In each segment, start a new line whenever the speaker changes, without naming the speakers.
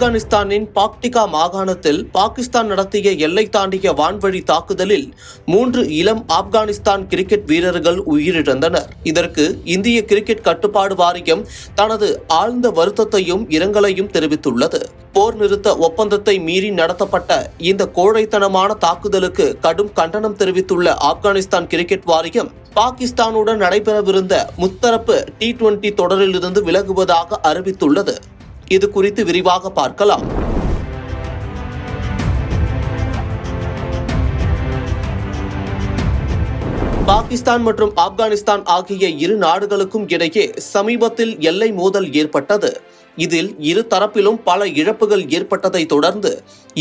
ஆப்கானிஸ்தானின் பாக்டிகா மாகாணத்தில் பாகிஸ்தான் நடத்திய எல்லை தாண்டிய வான்வழி தாக்குதலில் 3 இளம் ஆப்கானிஸ்தான் கிரிக்கெட் வீரர்கள் உயிரிழந்தனர். இதற்கு இந்திய கிரிக்கெட் கட்டுப்பாடு வாரியம் தனது ஆழ்ந்த வருத்தத்தையும் இரங்கலையும் தெரிவித்துள்ளது. போர் நிறுத்த ஒப்பந்தத்தை மீறி நடத்தப்பட்ட இந்த கோழைத்தனமான தாக்குதலுக்கு கடும் கண்டனம் தெரிவித்துள்ள ஆப்கானிஸ்தான் கிரிக்கெட் வாரியம் பாகிஸ்தானுடன் நடைபெறவிருந்த முத்தரப்பு T20 தொடரிலிருந்து விலகுவதாக அறிவித்துள்ளது. இது குறித்து விரிவாக பார்க்கலாம். பாகிஸ்தான் மற்றும் ஆப்கானிஸ்தான் ஆகிய இரு நாடுகளுக்கும் இடையே சமீபத்தில் எல்லை மோதல் ஏற்பட்டது. இதில் இரு தரப்பிலும் பல இழப்புகள் ஏற்பட்டதை தொடர்ந்து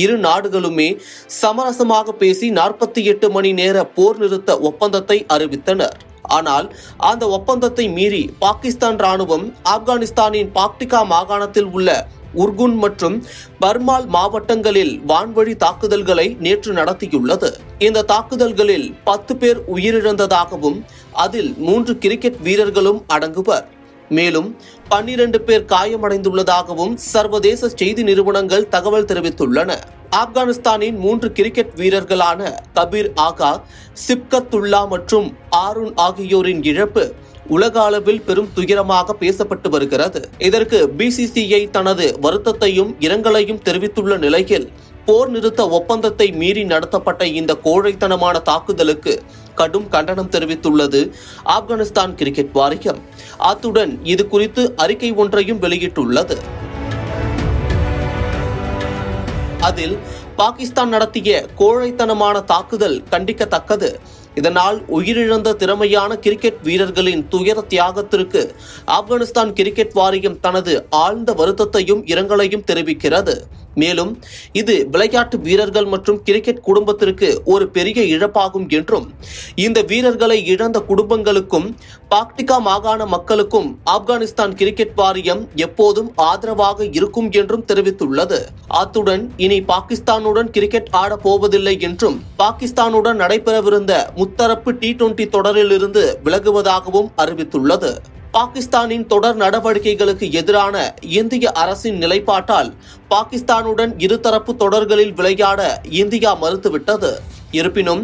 இரு நாடுகளுமே சமரசமாக பேசி 48 மணி நேர போர் நிறுத்த ஒப்பந்தத்தை அறிவித்தனர். ஆனால் அந்த ஒப்பந்தத்தை மீறி பாகிஸ்தான் ராணுவம் ஆப்கானிஸ்தானின் பாக்டிகா மாகாணத்தில் உள்ள உர்குன் மற்றும் பர்மால் மாவட்டங்களில் வான்வழி தாக்குதல்களை நேற்று நடத்தியுள்ளது. இந்த தாக்குதல்களில் 10 பேர் உயிரிழந்ததாகவும் அதில் 3 கிரிக்கெட் வீரர்களும் அடங்குவர். மேலும் 12 பேர் காயமடைந்துள்ளதாகவும் சர்வதேச செய்தி நிறுவனங்கள் தகவல் தெரிவித்துள்ளன. ஆப்கானிஸ்தானின் 3 கிரிக்கெட் வீரர்களான கபீர் ஆகா, சிப்கத்துல்லா மற்றும் ஆருன் ஆகியோரின் இழப்பு உலக அளவில் பெரும் துயரமாக பேசப்பட்டு வருகிறது. இதற்கு BCCI தனது வருத்தத்தையும் இரங்கலையும் தெரிவித்துள்ள நிலையில் போர் நிறுத்த ஒப்பந்தத்தை மீறி நடத்தப்பட்ட இந்த கோழைத்தனமான தாக்குதலுக்கு கடும் கண்டனம் தெரிவித்துள்ளது ஆப்கானிஸ்தான் கிரிக்கெட் வாரியம். அத்துடன் இது குறித்து அறிக்கை ஒன்றையும் வெளியிட்டுள்ளது. அதில் பாகிஸ்தான் நடத்திய கோழைத்தனமான தாக்குதல் கண்டிக்கத்தக்கது. இதனால் உயிரிழந்த திறமையான கிரிக்கெட் வீரர்களின் துயர தியாகத்திற்கு ஆப்கானிஸ்தான் கிரிக்கெட் வாரியம் தனது ஆழ்ந்த வருத்தத்தையும் இரங்கலையும் தெரிவிக்கிறது. மேலும் இது விளையாட்டு வீரர்கள் மற்றும் கிரிக்கெட் குடும்பத்திற்கு ஒரு பெரிய இழப்பாகும் என்றும் இந்த வீரர்களை இழந்த குடும்பங்களுக்கும் பாக்டிகா மாகாண மக்களுக்கும் ஆப்கானிஸ்தான் கிரிக்கெட் வாரியம் எப்போதும் ஆதரவாக இருக்கும் என்றும் தெரிவித்துள்ளது. அத்துடன் இனி பாகிஸ்தானுடன் கிரிக்கெட் ஆட போவதில்லை என்றும் பாகிஸ்தானுடன் நடைபெறவிருந்த முத்தரப்பு T20 தொடரில் இருந்து விலகுவதாகவும் அறிவித்துள்ளது. பாகிஸ்தானின் தொடர் நடவடிக்கைகளுக்கு எதிரான இந்திய அரசின் நிலைப்பாட்டால் பாகிஸ்தானுடன் இருதரப்பு தொடர்களில் விளையாட இந்தியா மறுத்துவிட்டது. இருப்பினும்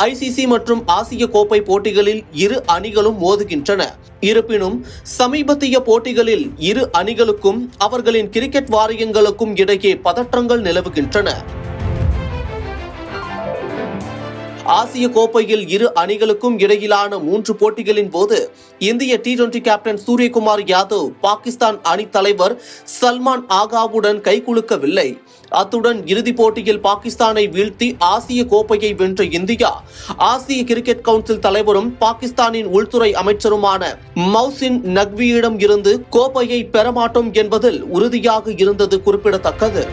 ICC மற்றும் ஆசிய கோப்பை போட்டிகளில் இரு அணிகளும் மோதுகின்றன. இருப்பினும் சமீபத்திய போட்டிகளில் இரு அணிகளுக்கும் அவர்களின் கிரிக்கெட் வாரியங்களுக்கும் இடையே பதற்றங்கள் நிலவுகின்றன. ஆசிய கோப்பையில் இரு அணிகளுக்கும் இடையிலான 3 போட்டிகளின் போது இந்திய T20 கேப்டன் சூரியகுமார் யாதவ் பாகிஸ்தான் அணி தலைவர் சல்மான் ஆகாவுடன் கைகுலுக்கவில்லை. அத்துடன் இறுதிப் போட்டியில் பாகிஸ்தானை வீழ்த்தி ஆசிய கோப்பையை வென்ற இந்தியா ஆசிய கிரிக்கெட் கவுன்சில் தலைவரும் பாகிஸ்தானின் உள்துறை அமைச்சருமான மௌசின் நக்வியிடம் இருந்து கோப்பையை பெறமாட்டோம் என்பதில் உறுதியாக இருந்தது குறிப்பிடத்தக்கது.